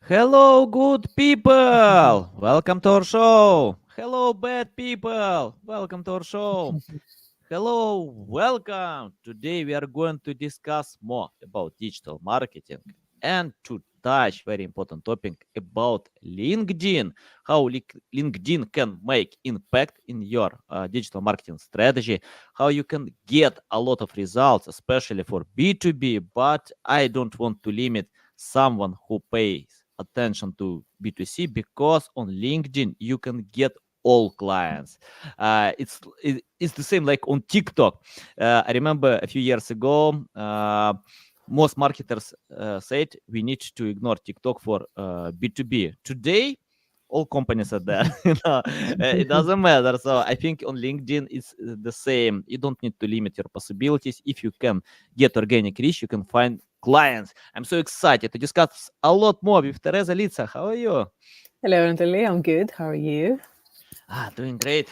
Hello, good people. Welcome to our show. Hello, bad people. Welcome to our show. Hello, welcome. Today we are going to discuss more about digital marketing and to touch very important topic about LinkedIn, how LinkedIn can make impact in your digital marketing strategy, how you can get a lot of results, especially for B2B, but I don't want to limit someone who pays attention to B2C because on LinkedIn you can get all clients. It's the same like on TikTok. I remember a few years ago, most marketers said we need to ignore TikTok for B2B. Today, all companies are there. It doesn't matter. So I think on LinkedIn it's the same. You don't need to limit your possibilities. If you can get organic reach, you can find clients. I'm so excited to discuss a lot more with Tereza Litsa. How are you? Hello, Anatolii. I'm good. How are you? Doing great.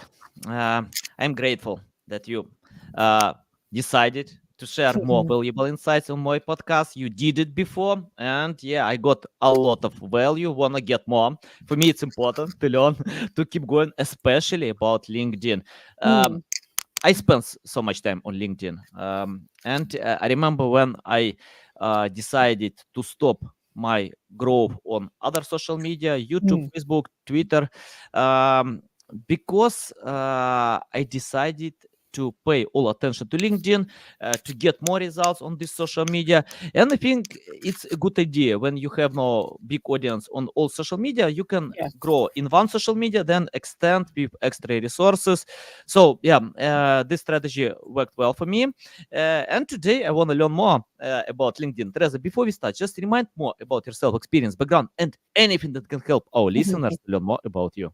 Uh, I'm grateful that you uh, decided to share more valuable insights on my podcast. You did it before, and yeah, I got a lot of value. Wanna get more? For me, it's important to learn to keep going, especially about LinkedIn. Mm, I spent so much time on LinkedIn, and I remember when I decided to stop my growth on other social media, YouTube, mm. Facebook, Twitter, um, because I decided to pay all attention to LinkedIn to get more results on this social media. And I think it's a good idea when you have no big audience on all social media, you can Yeah. grow in one social media, then extend with extra resources. So yeah, this strategy worked well for me. And today I want to learn more about LinkedIn. Teresa, before we start, just remind more about yourself, experience, background, and anything that can help our listeners to learn more about you.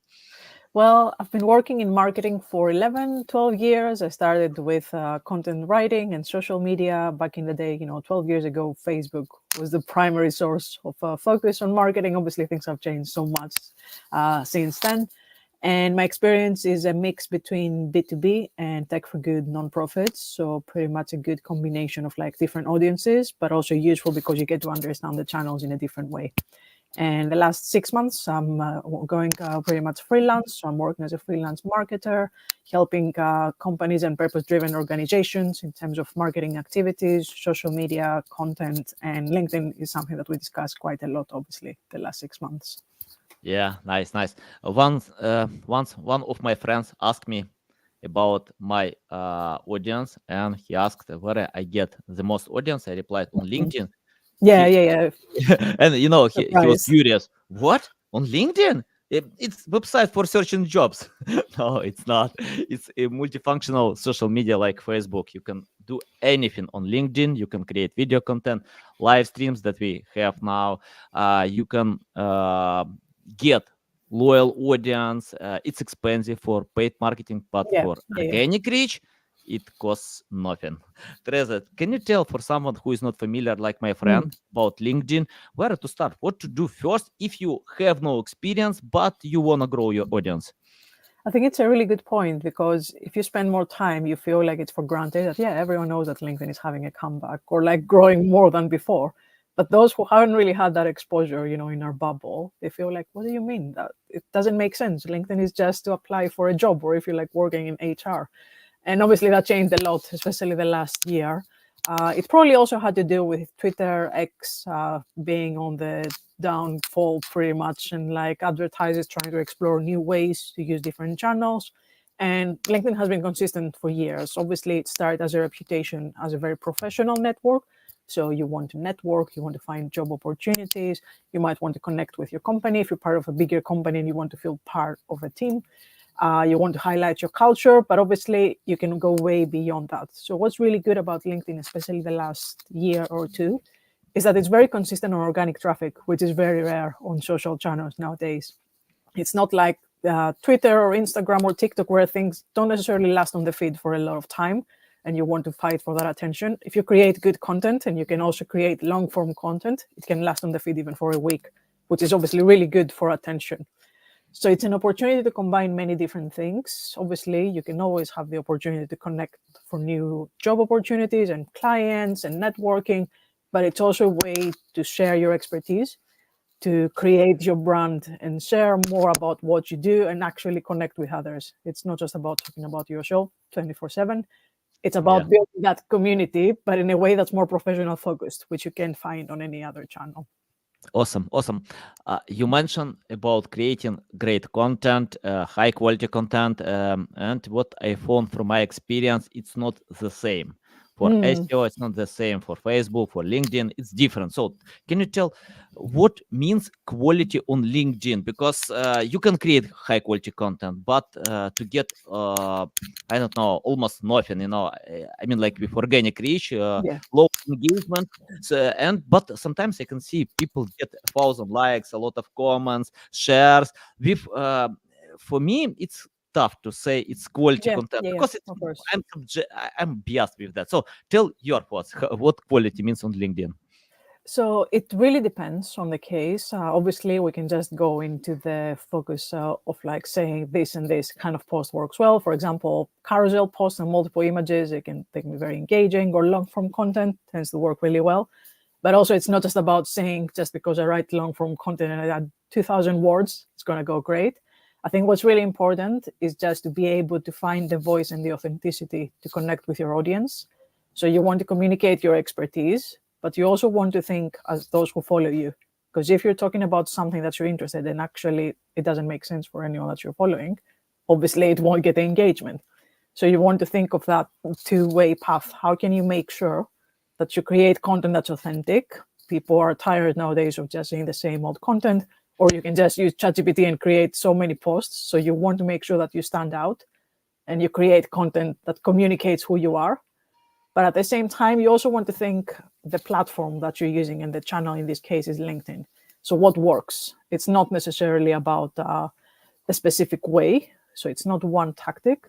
Well, I've been working in marketing for 11, 12 years. I started with content writing and social media back in the day. 12 years ago, Facebook was the primary source of focus on marketing. Obviously, things have changed so much since then. And my experience is a mix between B2B and tech for good nonprofits. So pretty much a good combination of like different audiences, but also useful because you get to understand the channels in a different way. And the last 6 months, I'm going pretty much freelance. So I'm working as a freelance marketer, helping companies and purpose-driven organizations in terms of marketing activities, social media, content, and LinkedIn is something that we discuss quite a lot, obviously, the last 6 months. Yeah, nice, nice. Once one of my friends asked me about my audience, and he asked where I get the most audience. I replied on Mm. LinkedIn. Yeah, He yeah, yeah. and he was Surprise. curious. What on LinkedIn? It's website for searching jobs. No, it's not. It's a multifunctional social media like Facebook. You can do anything on LinkedIn. You can create video content, live streams that we have now. You can get loyal audience. It's expensive for paid marketing, but Yeah, for yeah, yeah. organic reach, it costs nothing. Teresa, can you tell for someone who is not familiar, like my Mm. friend, about LinkedIn, where to start, what to do first if you have no experience but you want to grow your audience? I think it's a really good point because if you spend more time, you feel like it's for granted that, yeah, everyone knows that LinkedIn is having a comeback or like growing more than before. But those who haven't really had that exposure, in our bubble, they feel like, what do you mean? That it doesn't make sense. LinkedIn is just to apply for a job or if you're like working in HR. And obviously that changed a lot, especially the last year. It probably also had to do with Twitter X being on the downfall pretty much, and like advertisers trying to explore new ways to use different channels. And LinkedIn has been consistent for years. Obviously, it started as a reputation as a very professional network. So you want to network, you want to find job opportunities, you might want to connect with your company if you're part of a bigger company and you want to feel part of a team. You want to highlight your culture, but obviously you can go way beyond that. So what's really good about LinkedIn, especially the last year or two, is that it's very consistent on organic traffic, which is very rare on social channels nowadays. It's not like Twitter or Instagram or TikTok where things don't necessarily last on the feed for a lot of time and you want to fight for that attention. If you create good content and you can also create long form content, it can last on the feed even for a week, which is obviously really good for attention. So it's an opportunity to combine many different things. Obviously, you can always have the opportunity to connect for new job opportunities and clients and networking, but it's also a way to share your expertise. to create your brand and share more about what you do and actually connect with others. It's not just about talking about your show 24/7. It's Yeah. about building that community, but in a way that's more professional focused, which you can find on any other channel. Awesome, awesome. You mentioned about creating great content, high quality content, and what I found from my experience, it's not the same for Mm, SEO. It's not the same for Facebook, for LinkedIn. It's different. So, can you tell what means quality on LinkedIn? Because you can create high quality content, but to get I don't know, almost nothing. I mean, like with organic reach, yeah. low engagement. So, and but sometimes I can see people get 1,000 likes, a lot of comments, shares. With For me, it's tough to say it's quality Yeah, content yeah, yeah, because of course. I'm biased with that. So tell your thoughts. What quality means on LinkedIn? So it really depends on the case. Obviously, we can just go into the focus of like saying this and this kind of post works well. For example, carousel posts and multiple images, they can be very engaging, or long form content tends to work really well. But also, it's not just about saying just because I write long form content and I add 2,000 words, it's going to go great. I think what's really important is just to be able to find the voice and the authenticity to connect with your audience. So you want to communicate your expertise, but you also want to think as those who follow you. Because if you're talking about something that you're interested in, actually it doesn't make sense for anyone that you're following, obviously it won't get the engagement. So you want to think of that two-way path. How can you make sure that you create content that's authentic? People are tired nowadays of just seeing the same old content, or you can just use ChatGPT and create so many posts. So you want to make sure that you stand out and you create content that communicates who you are. But at the same time, you also want to think the platform that you're using, and the channel in this case is LinkedIn. So what works? It's not necessarily about a specific way. So it's not one tactic.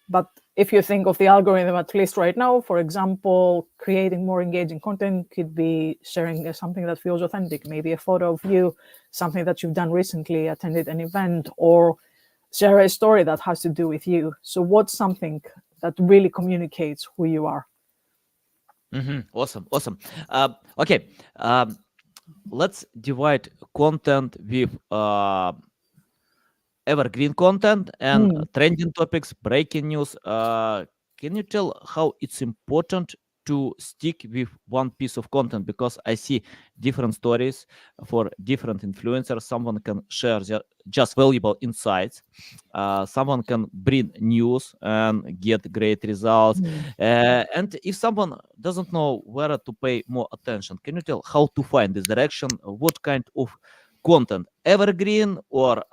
But if you think of the algorithm, at least right now, for example, creating more engaging content could be sharing something that feels authentic, maybe a photo of you, something that you've done recently, attended an event, or share a story that has to do with you. So what's something that really communicates who you are? Awesome, awesome. Okay, let's divide content with evergreen content and Mm. trending topics, breaking news. Can you tell how it's important to stick with one piece of content? Because I see different stories for different influencers. Someone can share just valuable insights. Someone can bring news and get great results. Mm. And if someone doesn't know where to pay more attention, can you tell how to find this direction? What kind of content, evergreen or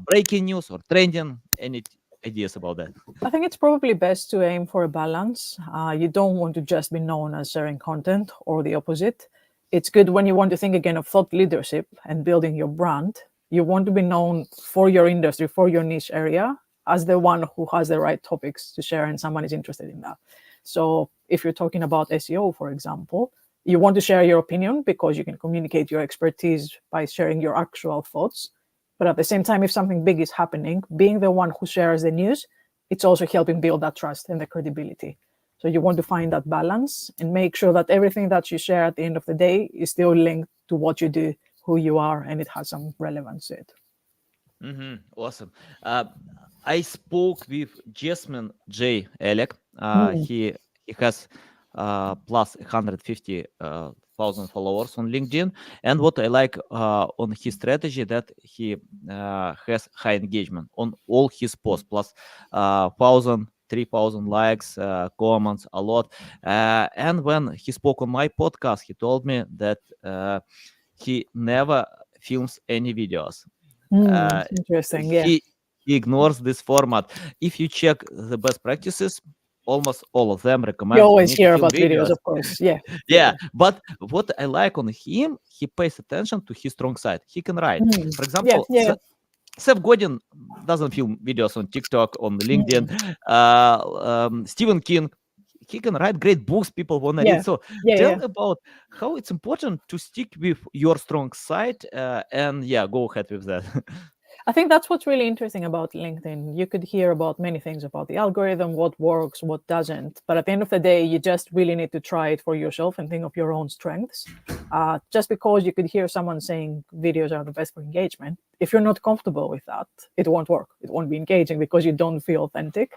breaking news or trending? Any ideas about that? I think it's probably best to aim for a balance. You don't want to just be known as sharing content or the opposite. It's good when you want to think again of thought leadership and building your brand. You want to be known for your industry, for your niche area, as the one who has the right topics to share and someone is interested in that. So if you're talking about SEO, for example, you want to share your opinion because you can communicate your expertise by sharing your actual thoughts. But at the same time, if something big is happening, being the one who shares the news, it's also helping build that trust and the credibility. So you want to find that balance and make sure that everything that you share at the end of the day is still linked to what you do, who you are, and it has some relevance to it. Awesome. I spoke with Jasmine J. Alec. Mm. He has plus 150 thousand followers on LinkedIn, and what I like on his strategy that he has high engagement on all his posts, plus 1,000. 3,000 likes, comments, a lot. And when he spoke on my podcast, he told me that he never films any videos. Mm. uh, Interesting. Yeah. he ignores this format. If you check the best practices, almost all of them You recommend you always need to hear film about videos, videos. of course. Yeah. Yeah. Yeah, Yeah. but what I like on him, he pays attention to his strong side. He can write. Mm. For Yeah. example, Yeah. Seth Godin doesn't film videos on TikTok, on LinkedIn. Mm. Stephen King, he can write great books people want to read. Yeah. So Yeah. tell Yeah. about how it's important to stick with your strong side, and yeah, go ahead with that. I think that's what's really interesting about LinkedIn. You could hear about many things about the algorithm, what works, what doesn't. But at the end of the day, you just really need to try it for yourself and think of your own strengths. Just because you could hear someone saying videos are the best for engagement, if you're not comfortable with that, it won't work. It won't be engaging because you don't feel authentic.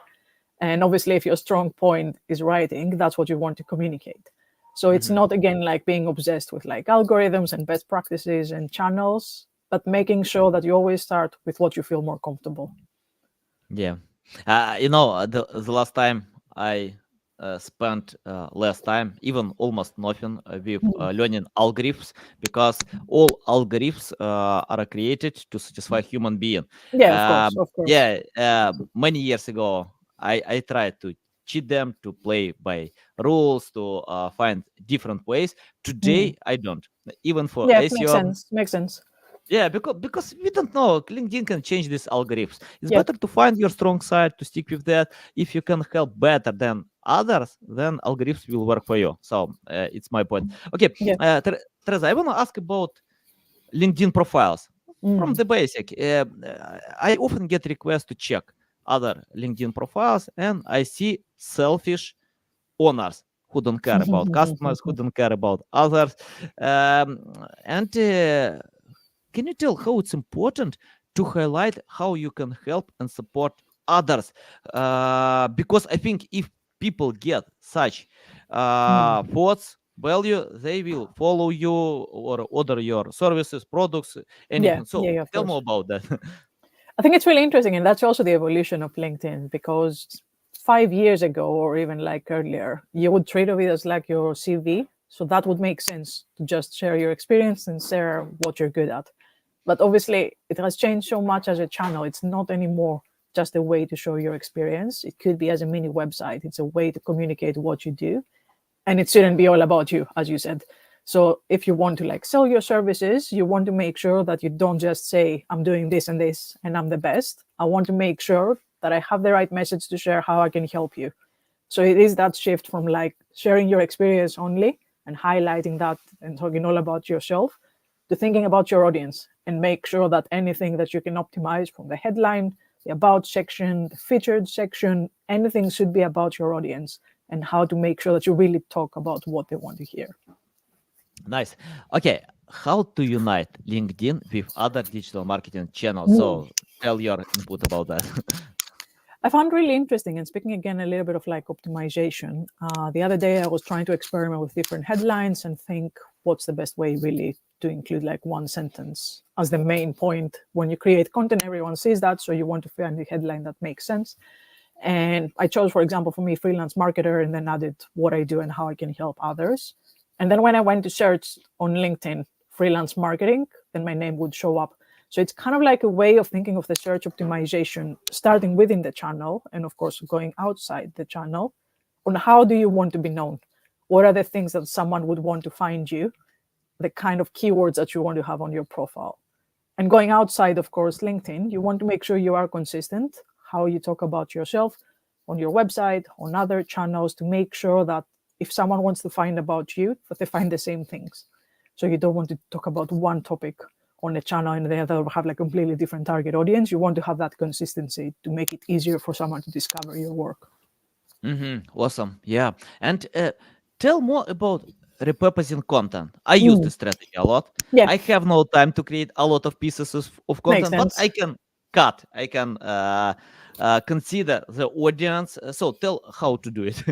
And obviously, if your strong point is writing, that's what you want to communicate. So it's not, again, like being obsessed with like algorithms and best practices and channels, but making sure that you always start with what you feel more comfortable. Yeah. The last time I spent less time, even almost nothing, with learning algorithms, because all algorithms are created to satisfy human being. Yeah, of course, of course. Yeah, many years ago, I tried to cheat them, to play by rules, to find different ways. Today, I don't. Even for Yeah, makes SEO, sense. Makes sense. yeah, because we don't know. LinkedIn can change these algorithms. It's Yeah, better to find your strong side, to stick with that. If you can help better than others, then algorithms will work for you. So it's my point. Okay, yeah. Teresa, I want to ask about LinkedIn profiles. From Mm. the basic, I often get requests to check other LinkedIn profiles, and I see selfish owners who don't care about customers, who don't care about others, um, and can you tell how it's important to highlight how you can help and support others? Because I think if people get such Mm. thoughts, value, they will follow you or order your services, products, Yeah, anything. yeah, So yeah, of tell course. more about that. I think it's really interesting, and that's also the evolution of LinkedIn, because 5 years ago or even like earlier, you would treat of it as like your CV. So that would make sense to just share your experience and share what you're good at. But obviously, it has changed so much as a channel. It's not anymore just a way to show your experience. It could be as a mini website. It's a way to communicate what you do, and it shouldn't be all about you, as you said. So if you want to like sell your services, you want to make sure that you don't just say, I'm doing this and this and I'm the best. I want to make sure that I have the right message to share how I can help you. So it is that shift from like sharing your experience only and highlighting that and talking all about yourself, to thinking about your audience and make sure that anything that you can optimize, from the headline, the about section, the featured section, anything should be about your audience and how to make sure that you really talk about what they want to hear. Nice. Okay, how to unite LinkedIn with other digital marketing channels? Mm. So tell your input about that. I found really interesting, and speaking again a little bit of like optimization. The other day, I was trying to experiment with different headlines and think what's the best way really to include like one sentence as the main point. When you create content, everyone sees that, so you want to find the headline that makes sense. And I chose, for example, for me, freelance marketer, and then added what I do and how I can help others. And then when I went to search on LinkedIn freelance marketing, then my name would show up. So it's kind of like a way of thinking of the search optimization, starting within the channel and, of course, going outside the channel on how do you want to be known? What are the things that someone would want to find you? The kind of keywords that you want to have on your profile. And going outside, of course, LinkedIn, you want to make sure you are consistent, how you talk about yourself on your website, on other channels, to make sure that if someone wants to find about you, that they find the same things. So you don't want to talk about one topic on a channel and the other have like a completely different target audience. You want to have that consistency to make it easier for someone to discover your work. Awesome. Yeah. And tell more about repurposing content. I use Mm. this strategy a lot. Yeah, I have no time to create a lot of pieces of makes content, but sense. I can cut. I can consider the audience. So tell how to do it.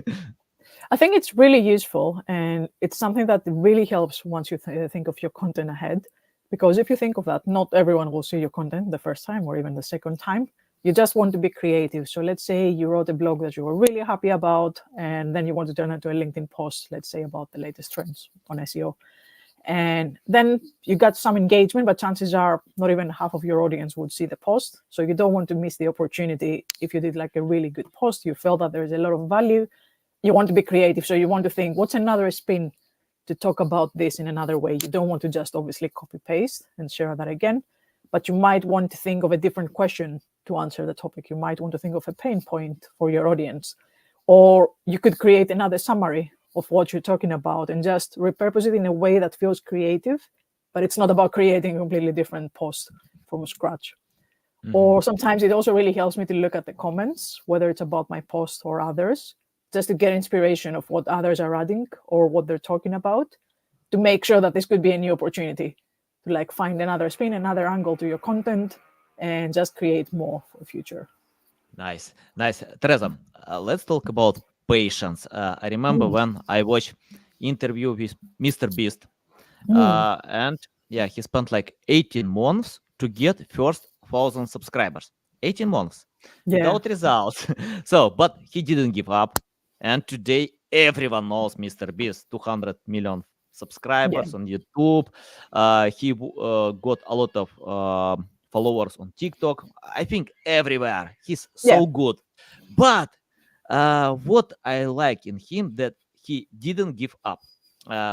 I think it's really useful, and it's something that really helps once you think of your content ahead. Because if you think of that, not everyone will see your content the first time or even the second time. You just want to be creative. So let's say you wrote a blog that you were really happy about, and then you want to turn it into a LinkedIn post, let's say about the latest trends on SEO. And then you got some engagement, but chances are not even half of your audience would see the post. So you don't want to miss the opportunity. If you did like a really good post, you felt that there is a lot of value, you want to be creative. So you want to think, what's another spin to talk about this in another way? You don't want to just obviously copy paste and share that again, but you might want to think of a different question to answer the topic. You might want to think of a pain point for your audience, or you could create another summary of what you're talking about and just repurpose it in a way that feels creative, but it's not about creating a completely different post from scratch. Or sometimes it also really helps me to look at the comments, whether it's about my post or others, just to get inspiration of what others are adding or what they're talking about, to make sure that this could be a new opportunity to like find another spin, another angle to your content, and just create more for the future. Nice, nice. Teresa, let's talk about patience. I remember Mm. when I watched interview with Mr. Beast, Mm. and yeah, he spent like 18 months to get first 1,000 subscribers. 18 months Yeah. without results. So, but he didn't give up, and today everyone knows Mr. Beast, 200 million Yeah. subscribers on YouTube. He got a lot of followers on TikTok. I think everywhere. He's Yeah. so good. But what I like in him that he didn't give up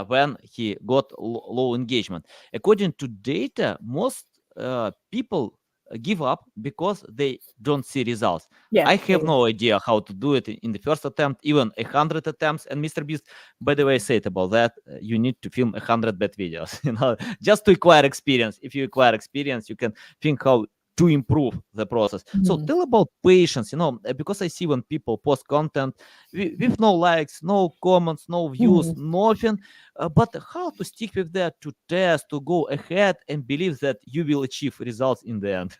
when he got low engagement. According to data, most people give up because they don't see results. Yeah. I Yeah. have no idea how to do it in the first attempt, even 100 attempts. And Mr. Beast, by the way, said about that, you need to film 100 bad videos, just to acquire experience. If you acquire experience, you can think how to improve the process. So Mm. tell about patience, because I see when people post content with no likes, no comments, no views, Mm. nothing. But how to stick with that, to test, to go ahead and believe that you will achieve results in the end.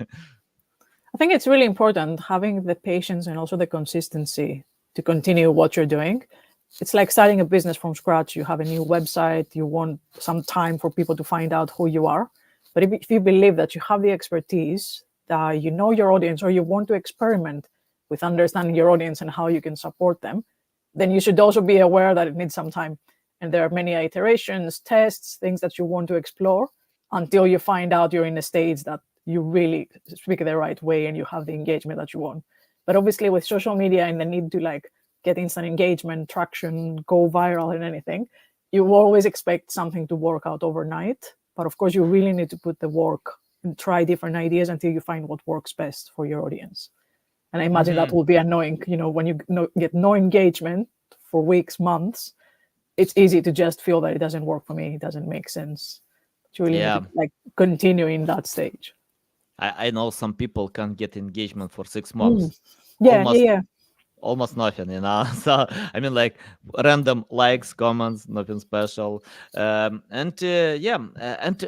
I think it's really important having the patience and also the consistency to continue what you're doing. It's like starting a business from scratch. You have a new website, you want some time for people to find out who you are. But if you believe that you have the expertise, that you know your audience, or you want to experiment with understanding your audience and how you can support them, then you should also be aware that it needs some time. And there are many iterations, tests, things that you want to explore until you find out you're in a stage that you really speak the right way and you have the engagement that you want. But obviously, with social media and the need to like get instant engagement, traction, go viral, and anything, you always expect something to work out overnight. But of course, you really need to put the work and try different ideas until you find what works best for your audience. And I imagine that will be annoying. When you get no engagement for weeks, months, it's easy to just feel that it doesn't work for me. It doesn't make sense. But you really need to Yeah, like continue in that stage. I know some people can get engagement for 6 months, Mm. Yeah, yeah, almost yeah. almost nothing, So I mean, like random likes, comments, nothing special. And yeah, and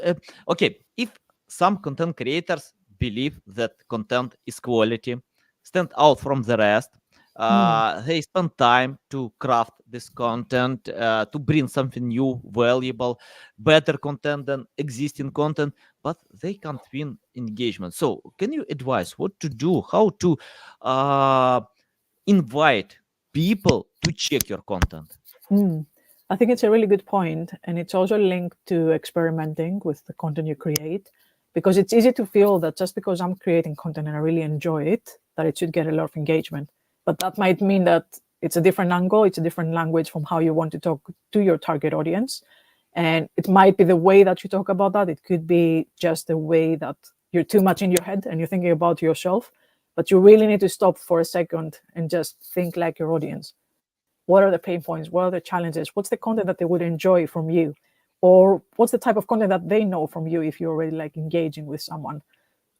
okay, if some content creators believe that content is quality, stand out from the rest. Mm. They spend time to craft this content, to bring something new, valuable, better content than existing content, but they can't win engagement. So, can you advise what to do, how to uh, invite people to check your content? Mm. I think it's a really good point, and it's also linked to experimenting with the content you create, because it's easy to feel that just because I'm creating content and I really enjoy it, that it should get a lot of engagement. But that might mean that it's a different angle, it's a different language from how you want to talk to your target audience. And it might be the way that you talk about that. It could be just the way that you're too much in your head and you're thinking about yourself. But you really need to stop for a second and just think like your audience. What are the pain points? What are the challenges? What's the content that they would enjoy from you? Or what's the type of content that they know from you if you're already like engaging with someone?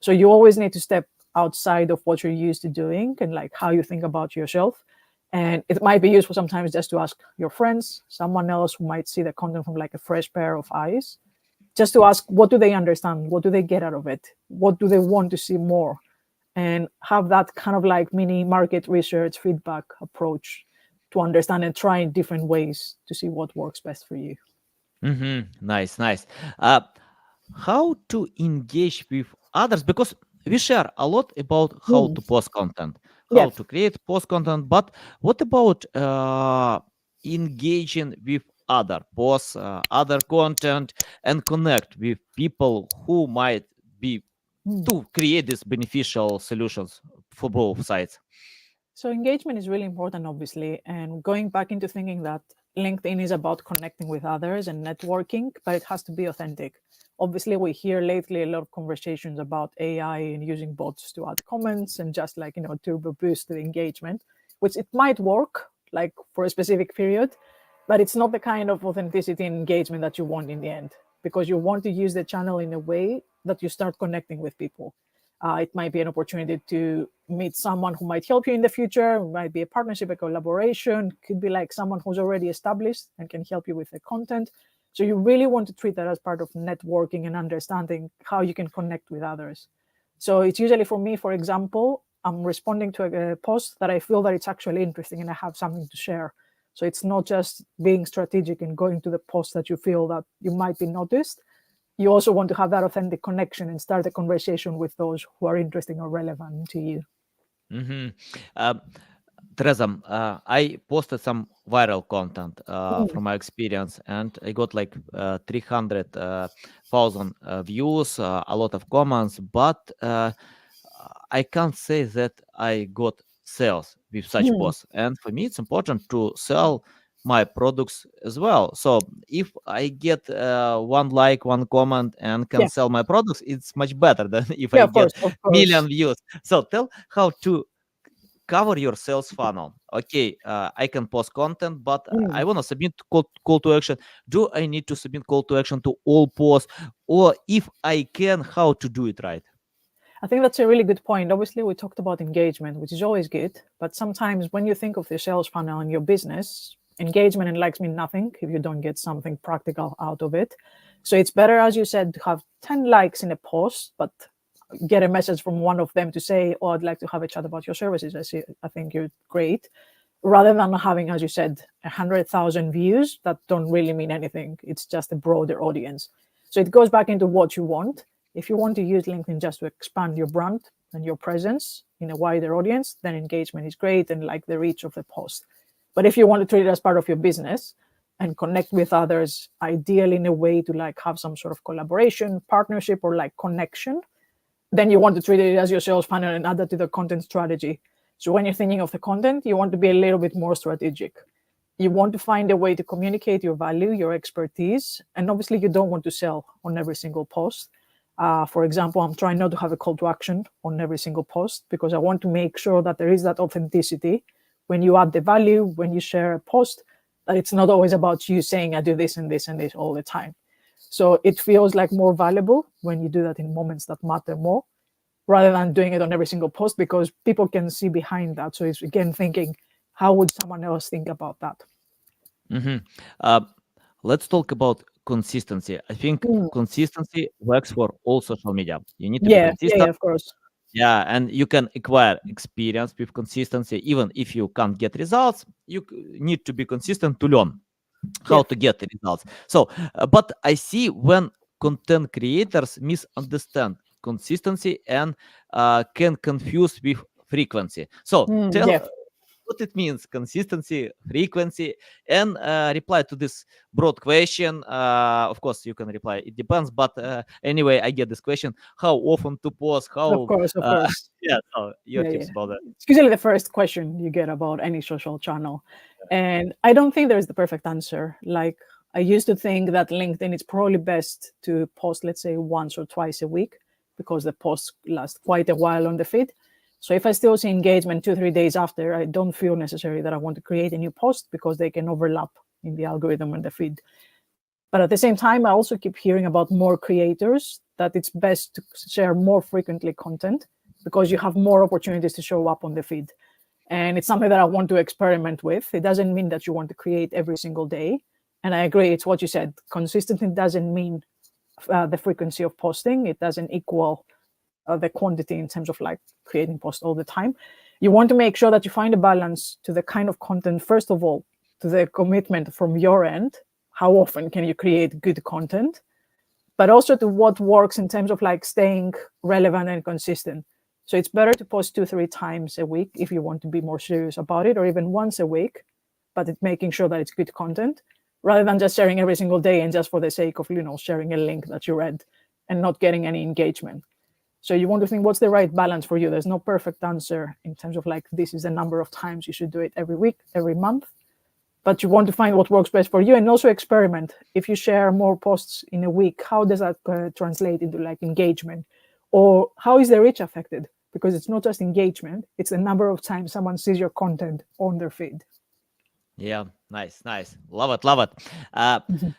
So you always need to step outside of what you're used to doing and like how you think about yourself. And it might be useful sometimes just to ask your friends, someone else who might see the content from like a fresh pair of eyes, just to ask what do they understand? What do they get out of it? What do they want to see more? And have that kind of like mini market research feedback approach to understand and try in different ways to see what works best for you. Nice, nice. Uh, how to engage with others? Because we share a lot about how Mm. to post content, Yeah. how to create post content, but what about engaging with other posts, other content, and connect with people who might be Mm. to create these beneficial solutions for both sides? So engagement is really important, obviously, and going back into thinking that LinkedIn is about connecting with others and networking, but it has to be authentic. Obviously, we hear lately a lot of conversations about AI and using bots to add comments and just like turbo boost the engagement, which it might work like for a specific period, but it's not the kind of authenticity and engagement that you want in the end, because you want to use the channel in a way that you start connecting with people. It might be an opportunity to meet someone who might help you in the future. It might be a partnership, a collaboration. Could be like someone who's already established and can help you with the content. So you really want to treat that as part of networking and understanding how you can connect with others. So it's usually for me, for example, I'm responding to a post that I feel that it's actually interesting and I have something to share. So it's not just being strategic and going to the post that you feel that you might be noticed. You also want to have that authentic connection and start a conversation with those who are interesting or relevant to you. Mm-hmm. Teresa, I posted some viral content from my experience, and I got like 300,000 views, a lot of comments, but I can't say that I got sales with such posts. And for me, it's important to sell my products as well. So if I get one like, one comment, and can Yeah, sell my products, it's much better than if yeah, I of course, get of million course. views. So tell how to cover your sales funnel. Okay, I can post content, but I want to submit call to action. Do I need to submit call to action to all posts, or if I can, how to do it right? I think that's a really good point. Obviously, we talked about engagement, which is always good. But sometimes when you think of the sales funnel in your business, engagement and likes mean nothing if you don't get something practical out of it. So it's better, as you said, to have 10 likes in a post, but get a message from one of them to say, oh, I'd like to have a chat about your services. I think you're great. Rather than having, as you said, 100,000 views that don't really mean anything. It's just a broader audience. So it goes back into what you want. If you want to use LinkedIn just to expand your brand and your presence in a wider audience, then engagement is great and like the reach of the post. But if you want to treat it as part of your business and connect with others, ideally in a way to like have some sort of collaboration, partnership, or like connection, then you want to treat it as your sales funnel and add that to the content strategy. So when you're thinking of the content, you want to be a little bit more strategic. You want to find a way to communicate your value, your expertise, and obviously you don't want to sell on every single post. For example, I'm trying not to have a call to action on every single post because I want to make sure that there is that authenticity when you add the value, when you share a post, that it's not always about you saying, I do this and this and this all the time. So it feels like more valuable when you do that in moments that matter more rather than doing it on every single post because people can see behind that. So it's again thinking, how would someone else think about that? Mm-hmm. Uh, let's talk about consistency. I think consistency works for all social media. You need to be Yeah, consistent. of course. Yeah, and you can acquire experience with consistency. Even if you can't get results, you need to be consistent to learn how Yeah. to get the results. So, but I see when content creators misunderstand consistency and can confuse with frequency. So, tell Yeah, what it means consistency, frequency, and reply to this broad question. Of course, you can reply, it depends, but anyway, I get this question: how often to post? of How, course, of course. yeah, so your Yeah. tips about that. It's usually the first question you get about any social channel. And I don't think there's the perfect answer. Like I used to think that LinkedIn, it's probably best to post, let's say, once or twice a week because the posts last quite a while on the feed. So if I still see engagement 2-3 days after, I don't feel necessary that I want to create a new post because they can overlap in the algorithm and the feed. But at the same time, I also keep hearing about more creators that it's best to share more frequently content because you have more opportunities to show up on the feed. And it's something that I want to experiment with. It doesn't mean that you want to create every single day. And I agree, it's what you said. Consistency doesn't mean the frequency of posting. It doesn't equal the quantity in terms of like creating posts all the time. You want to make sure that you find a balance to the kind of content, first of all, to the commitment from your end. How often can you create good content? But also to what works in terms of like staying relevant and consistent. So it's better to post 2-3 times a week if you want to be more serious about it, or even once a week, but it's making sure that it's good content rather than just sharing every single day and just for the sake of, sharing a link that you read and not getting any engagement. So you want to think what's the right balance for you. There's no perfect answer in terms of like, this is the number of times you should do it every week, every month. But you want to find what works best for you and also experiment. If you share more posts in a week, how does that translate into like engagement? Or how is the reach affected? Because it's not just engagement, it's the number of times someone sees your content on their feed. Yeah, nice. Love it. Mhm.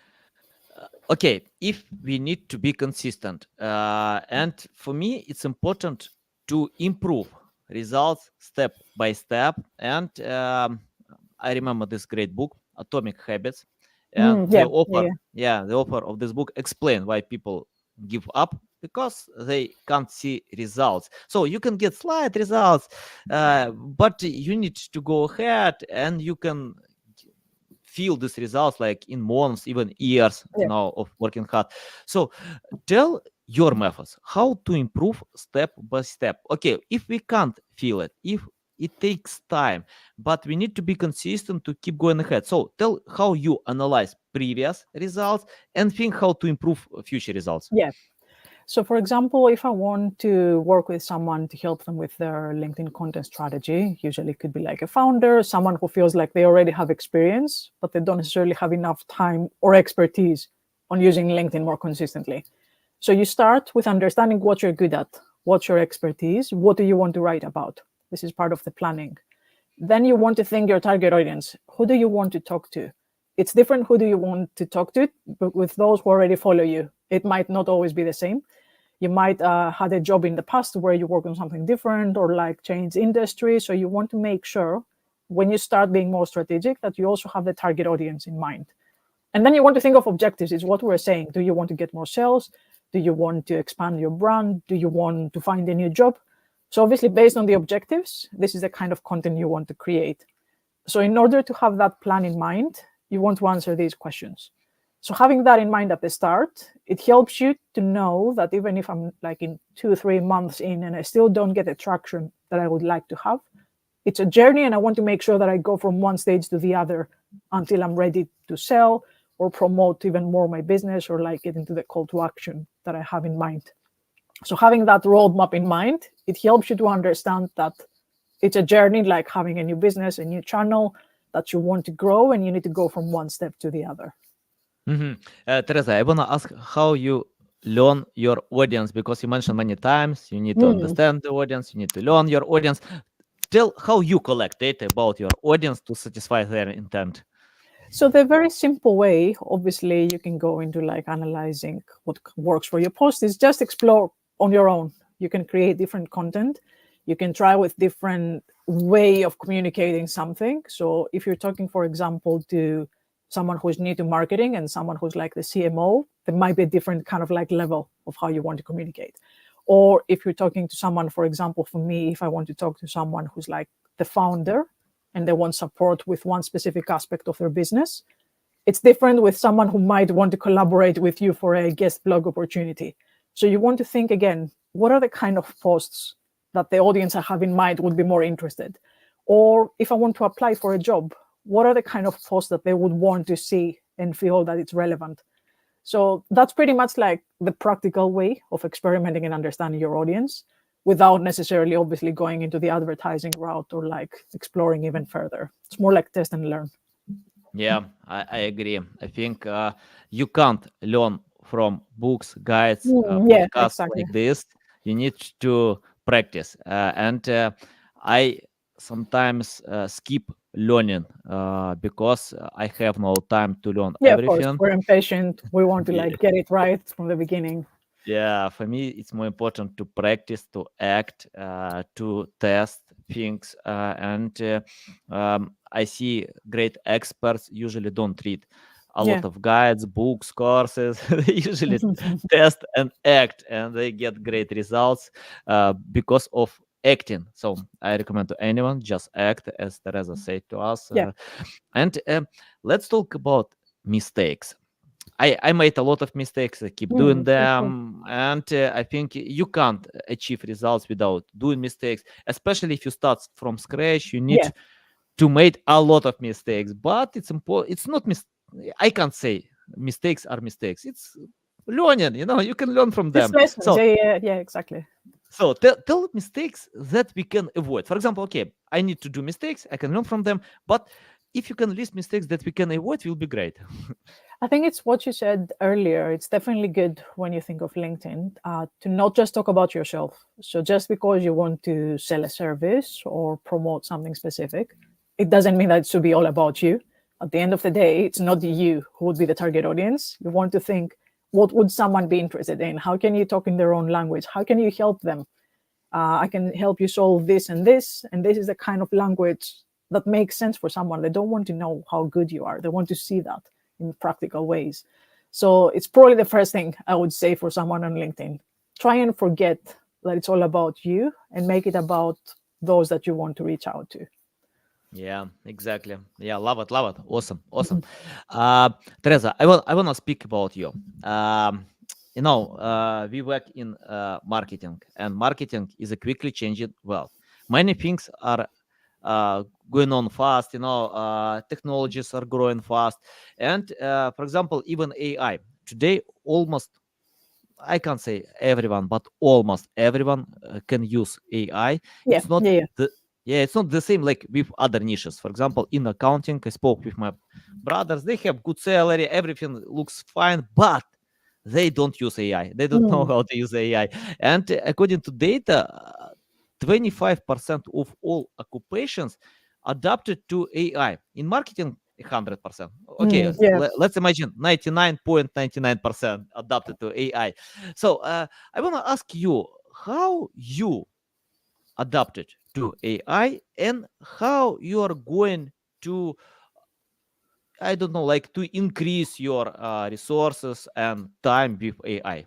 Okay, if we need to be consistent, and for me, it's important to improve results step by step. And I remember this great book, Atomic Habits, and Yeah, yeah, yeah. the author of this book explained why people give up because they can't see results. So you can get slight results, but you need to go ahead and you can feel these results like in months, even years, Yeah. of working hard. So tell your methods how to improve step by step. Okay, if we can't feel it, if it takes time, but we need to be consistent to keep going ahead. So tell how you analyze previous results and think how to improve future results. Yeah. So, for example, if I want to work with someone to help them with their LinkedIn content strategy, usually it could be like a founder, someone who feels like they already have experience, but they don't necessarily have enough time or expertise on using LinkedIn more consistently. So, you start with understanding what you're good at, what's your expertise, what do you want to write about? This is part of the planning. Then you want to think your target audience. Who do you want to talk to? It's different who do you want to talk to, but with those who already follow you, it might not always be the same. You might had a job in the past where you work on something different or like change industry. So you want to make sure when you start being more strategic that you also have the target audience in mind. And then you want to think of objectives. It's what we're saying. Do you want to get more sales? Do you want to expand your brand? Do you want to find a new job? So obviously, based on the objectives, this is the kind of content you want to create. So in order to have that plan in mind, you want to answer these questions. So having that in mind at the start, it helps you to know that even if I'm like in 2 or 3 months in and I still don't get the traction that I would like to have, it's a journey and I want to make sure that I go from one stage to the other until I'm ready to sell or promote even more my business or like get into the call to action that I have in mind. So having that roadmap in mind, it helps you to understand that it's a journey like having a new business, a new channel that you want to grow, and you need to go from one step to the other. Teresa, I want to ask how you learn your audience because you mentioned many times you need to Mm. understand the audience, you need to learn your audience. Tell how you collect data about your audience to satisfy their intent. So the very simple way, obviously, you can go into like analyzing what works for your post is just explore on your own. You can create different content. You can try with different way of communicating something. So if you're talking, for example, to someone who's new to marketing and someone who's like the CMO, there might be a different kind of like level of how you want to communicate. Or if you're talking to someone, for example, for me, if I want to talk to someone who's like the founder and they want support with one specific aspect of their business, it's different with someone who might want to collaborate with you for a guest blog opportunity. So you want to think again, what are the kind of posts that the audience I have in mind would be more interested? Or if I want to apply for a job, what are the kind of posts that they would want to see and feel that it's relevant? So that's pretty much like the practical way of experimenting and understanding your audience without necessarily obviously going into the advertising route or like exploring even further. It's more like test and learn. Yeah, I agree. I think you can't learn from books, guides, Yeah, podcasts exactly. like this. You need to practice. And I sometimes skip learning because I have no time to learn Yeah, of course. everything. We're impatient. We want to Yeah. like get it right from the beginning. Yeah, for me, it's more important to practice, to act, to test things. And I see great experts usually don't read a Yeah. lot of guides, books, courses. They usually test and act, and they get great results because of acting. So I recommend to anyone just act, as Teresa said to us. Yeah. And let's talk about mistakes. I made a lot of mistakes. I keep doing For sure. them, and I think you can't achieve results without doing mistakes. Especially if you start from scratch, you need Yeah. to make a lot of mistakes. But it's important. It's not I can't say mistakes are mistakes. It's learning. You can learn from It's them. lessons. So Yeah, yeah, yeah, exactly. so tell mistakes that we can avoid. For example, okay, I need to do mistakes. I can learn from them. But if you can list mistakes that we can avoid, will be great. I think it's what you said earlier. It's definitely good when you think of LinkedIn to not just talk about yourself. So just because you want to sell a service or promote something specific, it doesn't mean that it should be all about you. At the end of the day, it's not you who would be the target audience. You want to think, what would someone be interested in? How can you talk in their own language? How can you help them? I can help you solve this, and this is the kind of language that makes sense for someone. They don't want to know how good you are. They want to see that in practical ways. So it's probably the first thing I would say for someone on LinkedIn. Try and forget that it's all about you and make it about those that you want to reach out to. Yeah, exactly. Yeah, love it, love it. Awesome, awesome. Teresa, I want to speak about you. We work in marketing, and marketing is a quickly changing world. Many things are going on fast. Technologies are growing fast, and for example, even AI today, almost I can't say everyone, but almost everyone can use AI. Yeah, It's not yeah, yeah. the Yeah, it's not the same like with other niches. For example, in accounting, I spoke with my brothers. They have good salary, everything looks fine, but they don't use AI. They don't know Mm, how to use AI. And according to data, 25% of all occupations adapted to AI. In marketing, 100%. Okay, yeah. let's imagine 99.99% adapted to AI. So I want to ask you how you adapted to AI and how you are going to, I don't know, like to increase your resources and time with AI.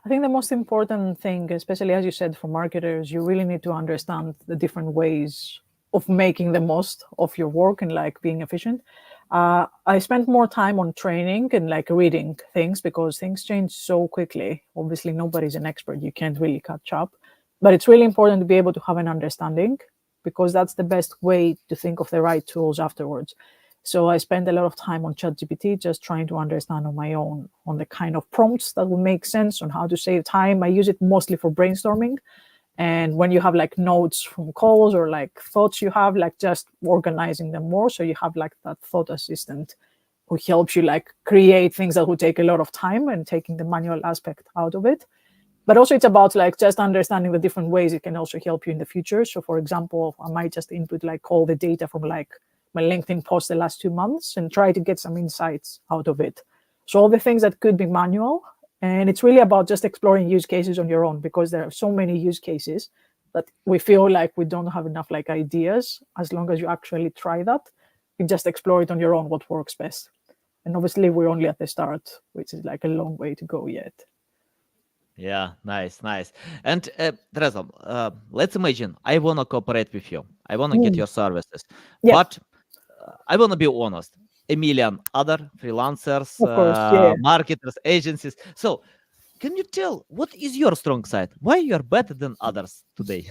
I think the most important thing, especially as you said, for marketers, you really need to understand the different ways of making the most of your work and like being efficient. I spent more time on training and like reading things because things change so quickly. Obviously, nobody's an expert. You can't really catch up. But it's really important to be able to have an understanding because that's the best way to think of the right tools afterwards. So I spend a lot of time on ChatGPT just trying to understand on my own on the kind of prompts that will make sense on how to save time. I use it mostly for brainstorming. And when you have like notes from calls or like thoughts you have, like just organizing them more. So you have like that thought assistant who helps you like create things that will take a lot of time and taking the manual aspect out of it. But also it's about like just understanding the different ways it can also help you in the future. So for example, I might just input like all the data from like my LinkedIn post the last 2 months and try to get some insights out of it. So all the things that could be manual, and it's really about just exploring use cases on your own because there are so many use cases that we feel like we don't have enough like ideas. As long as you actually try that, you just explore it on your own what works best. And obviously we're only at the start, which is like a long way to go yet. Yeah, nice, nice. And Teresa, let's imagine I want to cooperate with you. I want to get Mm, your services, yeah, but I want to be honest. A million other freelancers, of course. Yeah. marketers, agencies. So, can you tell what is your strong side? Why you are better than others today?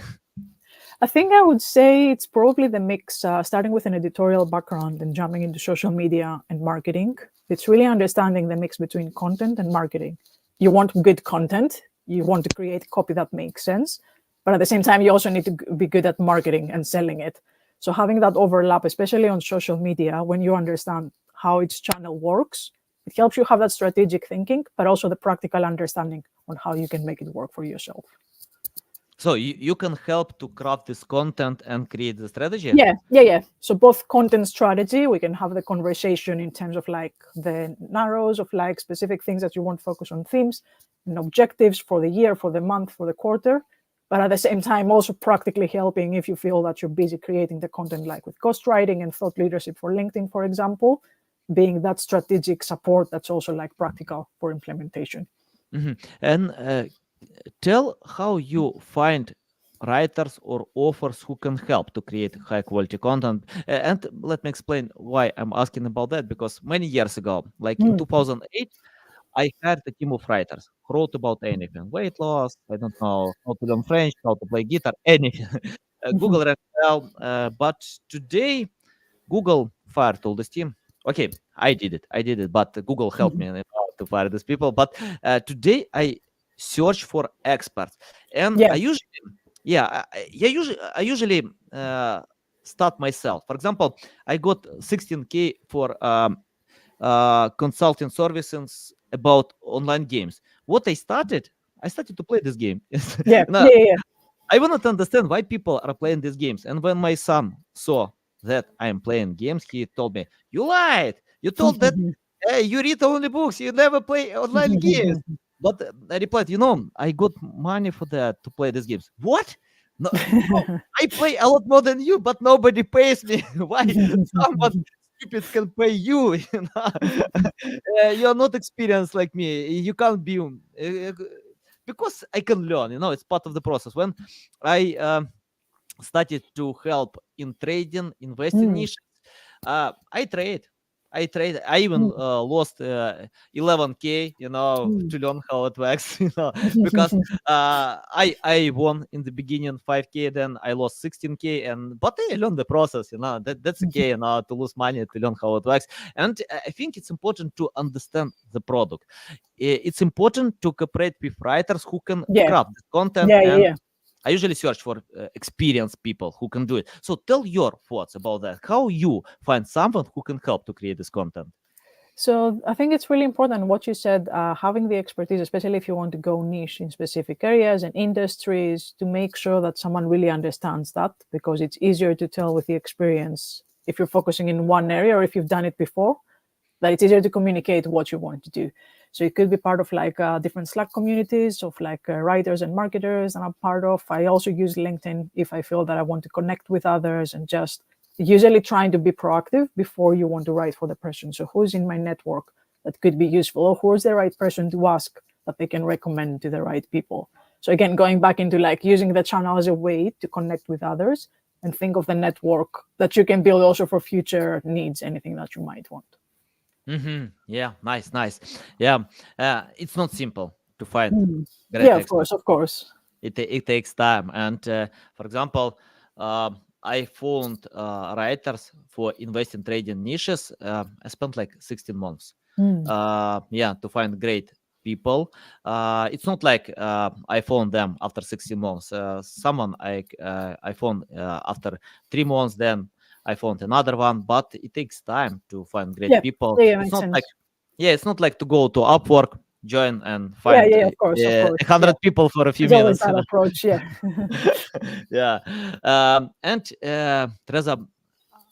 I think I would say it's probably the mix, starting with an editorial background and jumping into social media and marketing. It's really understanding the mix between content and marketing. You want good content, you want to create copy that makes sense, but at the same time, you also need to be good at marketing and selling it. So having that overlap, especially on social media, when you understand how each channel works, it helps you have that strategic thinking, but also the practical understanding on how you can make it work for yourself. So you can help to craft this content and create the strategy. Yeah. So both content strategy, we can have the conversation in terms of like the narrows of like specific things that you want to focus on, themes and objectives for the year, for the month, for the quarter. But at the same time, also practically helping if you feel that you're busy creating the content, like with ghostwriting and thought leadership for LinkedIn, for example, being that strategic support that's also like practical for implementation. And tell how you find writers or authors who can help to create high quality content. And let me explain why I'm asking about that, because many years ago, like in Mm. 2008, I had a team of writers who wrote about anything: weight loss, I don't know, how to learn French, how to play guitar, anything. Mhm. Google ran well, but today Google fired all this team. Okay, I did it, but Google helped me to fire these people. But today I search for experts, and Yeah, I usually, yeah, I usually start myself. For example, I got 16K for consulting services about online games. What I started to play this game. yeah, You know, yeah, yeah. I wanted to understand why people are playing these games. And when my son saw that I am playing games, he told me, "You lied. You told that you read only books. You never play online games." But I replied, I got money for that to play these games. What? No, no, I play a lot more than you, but nobody pays me. Why someone stupid can pay you? You're not experienced like me. You can't be because I can learn. It's part of the process. When I started to help in trading, investing Mm, niche, I trade. I even mm, lost 11K, mm. to learn how it works, because I won in the beginning 5K, then I lost 16K, but I learned the process, that's okay, to lose money, to learn how it works. And I think it's important to understand the product. It's important to cooperate with writers who can Yeah, craft the content, yeah, yeah, and yeah. I usually search for experienced people who can do it. So tell your thoughts about that. How you find someone who can help to create this content? So I think it's really important what you said, having the expertise, especially if you want to go niche in specific areas and industries, to make sure that someone really understands that, because it's easier to tell with the experience if you're focusing in one area or if you've done it before, that it's easier to communicate what you want to do. So it could be part of like different Slack communities of like writers and marketers that I'm part of. I also use LinkedIn if I feel that I want to connect with others, and just usually trying to be proactive before you want to write for the person. So who's in my network that could be useful, or who's the right person to ask that they can recommend to the right people. So again, going back into like using the channel as a way to connect with others and think of the network that you can build also for future needs, anything that you might want. Yeah, nice. Yeah, it's not simple to find Mm. great Yeah, of experts. course, of course. It takes time. And for example, I found writers for investing trading niches. I spent like 16 months. Mm. Yeah, to find great people. It's not like I found them after 16 months. Someone I found after 3 months. Then I found another one. But it takes time to find great Yeah, people. yeah, yeah, It's makes not like sense. yeah, it's not like to go to Upwork, join and Yeah, find yeah, of course. a Yeah, hundred people for a few it's always minutes. that approach. Yeah. Yeah. And Teresa,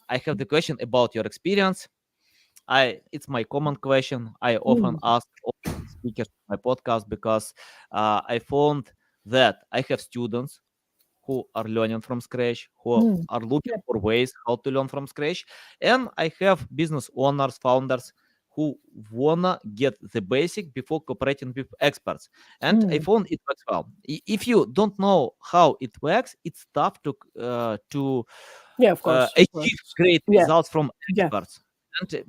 I have the question about your experience. It's my common question. I often Mm, ask all speakers on my podcast because I found that I have students who are learning from scratch, who mm. are looking Yeah, for ways how to learn from scratch, and I have business owners, founders who wanna get the basic before cooperating with experts. And I mm. found it works well. If you don't know how it works, it's tough to Yeah, of course, of achieve course. great Yeah, results from yeah, experts. And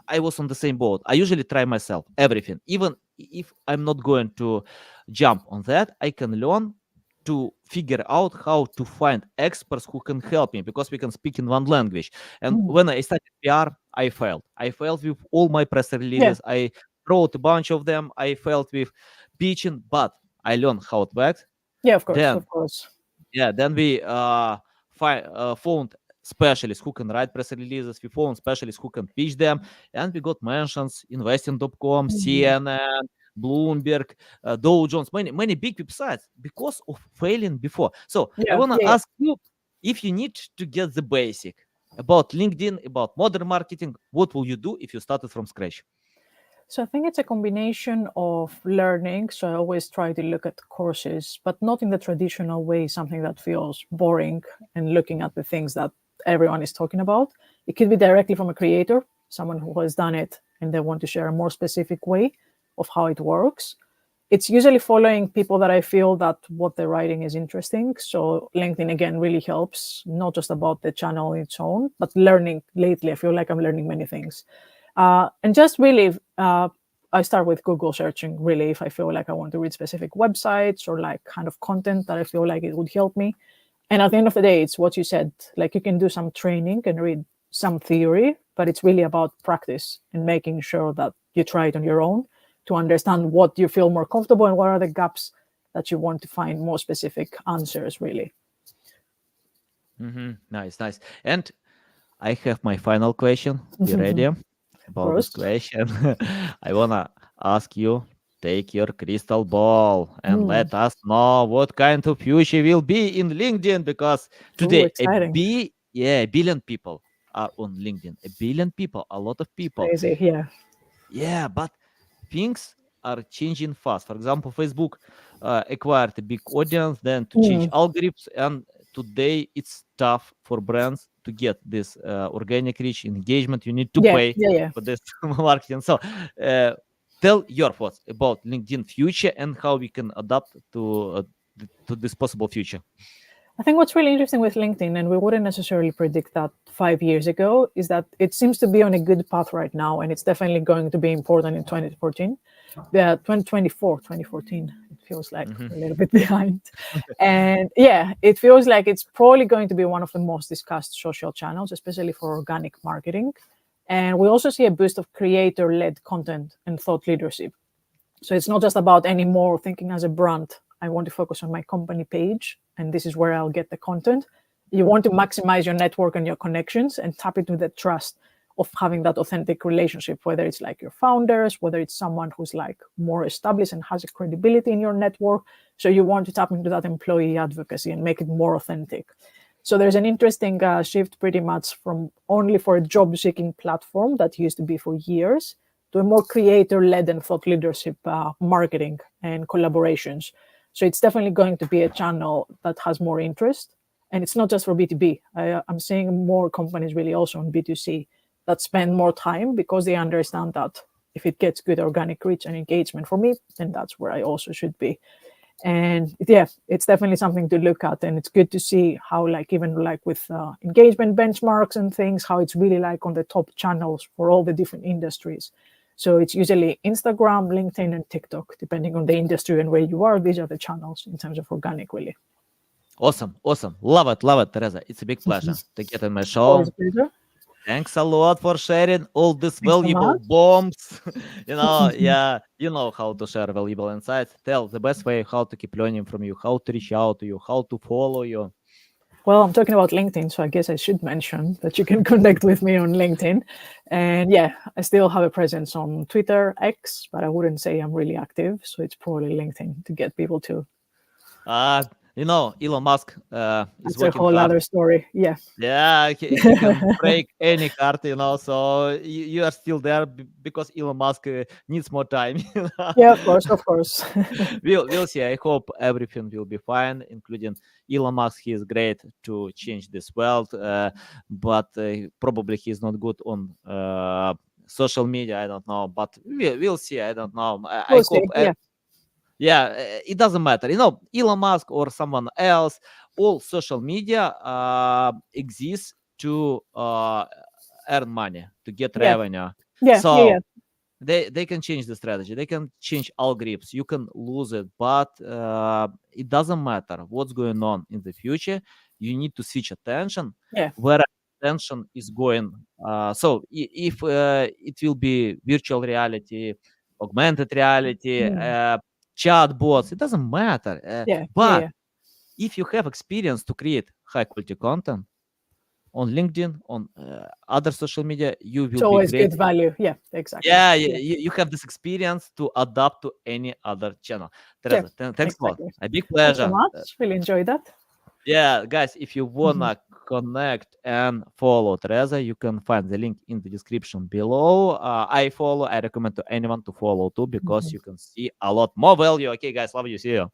I was on the same boat. I usually try myself, everything. Even if I'm not going to jump on that, I can learn to figure out how to find experts who can help me because we can speak in one language. And mm. when I started PR, I failed. I failed with all my press Yeah, releases. I wrote a bunch of them. I failed with pitching, but I learned how it works. yeah, of course, Then of course. yeah, then we found specialists who can write press releases. We found specialists who can pitch them, and we got mentions investing.com, Mm. CNN, Bloomberg, Dow Jones, many big websites because of failing before. So I Yeah, want to yeah, yeah. ask you, if you need to get the basic about LinkedIn, about modern marketing, what will you do if you started from scratch? So I think it's a combination of learning. So I always try to look at courses, but not in the traditional way, something that feels boring and looking at the things that everyone is talking about. It could be directly from a creator, someone who has done it and they want to share a more specific way of how it works. It's usually following people that I feel that what they're writing is interesting. So LinkedIn again really helps, not just about the channel in its own, but learning lately. I feel like I'm learning many things. And just really, I start with Google searching really if I feel like I want to read specific websites or like kind of content that I feel like it would help me. And at the end of the day, it's what you said. Like you can do some training and read some theory, but it's really about practice and making sure that you try it on your own to understand what you feel more comfortable and what are the gaps that you want to find more specific answers, really. Nice. And I have my final question. Be ready Of about this course. question. I wanna ask you, take your crystal ball and Mm. let us know what kind of future will be in LinkedIn because Ooh, today a exciting. Yeah, a billion people are on LinkedIn. A billion people, a lot of people. Crazy. Yeah. Yeah, but things are changing fast. For example, Facebook acquired a big audience, then to change Mm. algorithms, and today it's tough for brands to get this organic reach engagement. You need to Yeah. pay Yeah. Yeah. for this marketing. So, uh, tell your thoughts about LinkedIn future and how we can adapt to this possible future. I think what's really interesting with LinkedIn, and we wouldn't necessarily predict that 5 years ago, is that it seems to be on a good path right now, and it's definitely going to be important in 2014. Yeah, 2024, 2014. It feels like Mhm. we're a little bit behind. And yeah, it feels like it's probably going to be one of the most discussed social channels, especially for organic marketing. And we also see a boost of creator led content and thought leadership. So it's not just about anymore thinking as a brand. I want to focus on my company page, and this is where I'll get the content. You want to maximize your network and your connections and tap into the trust of having that authentic relationship, whether it's like your founders, whether it's someone who's like more established and has a credibility in your network. So you want to tap into that employee advocacy and make it more authentic. So there's an interesting shift pretty much from only for a job seeking platform that used to be for years to a more creator led and thought leadership marketing and collaborations. So it's definitely going to be a channel that has more interest. And it's not just for B2B. I'm seeing more companies really also on B2C that spend more time because they understand that if it gets good organic reach and engagement for me, then that's where I also should be. And yeah, it's definitely something to look at, and it's good to see how like even like with engagement benchmarks and things, how it's really like on the top channels for all the different industries. So it's usually Instagram, LinkedIn, and TikTok, depending on the industry and where you are. These are the channels in terms of organic, really. Awesome, awesome. Love it, Teresa. It's a big pleasure to get on my Always show. a pleasure. Thanks a lot for sharing all these Thanks so valuable much. bombs. Yeah, you know how to share valuable insights. Tell the best way how to keep learning from you, how to reach out to you, how to follow you. Well, I'm talking about LinkedIn, so I guess I should mention that you can connect with me on LinkedIn. And yeah, I still have a presence on Twitter, X, but I wouldn't say I'm really active. So it's probably LinkedIn to get people to. Elon Musk is That's a working whole hard. other story. Yeah. Yeah, he can break any card, so you are still there because Elon Musk needs more time. Yeah, of course, of course. We'll see. I hope everything will be fine, including Elon Musk. He is great to change this world, but probably he's not good on social media. I don't know, but we'll see. I don't know. I We'll see. hope. Yeah. Yeah, it doesn't matter. Elon Musk or someone else. All social media exists to earn money, to get Yeah. revenue. Yeah. Yeah. Yeah. So they can change the strategy, they can change algorithms, you can lose it, but it doesn't matter what's going on in the future. You need to switch attention Yeah. where attention is going. So if it will be virtual reality, augmented reality, Mm. chatbots, it doesn't matter, Yeah. Yeah. but Yeah. if you have experience to create high quality content on LinkedIn, on other social media, you It's will be always great. good value. Yeah. Exactly. Yeah, Yeah. you have this experience to adapt to any other channel. Yeah. Teresa, thanks a lot. Exactly. A big Thanks so pleasure. much. Really enjoyed that. Yeah, guys, if you wanna connect and follow Teresa, you can find the link in the description below. I recommend to anyone to follow too because you can see a lot more value. Okay, guys, love you. See you.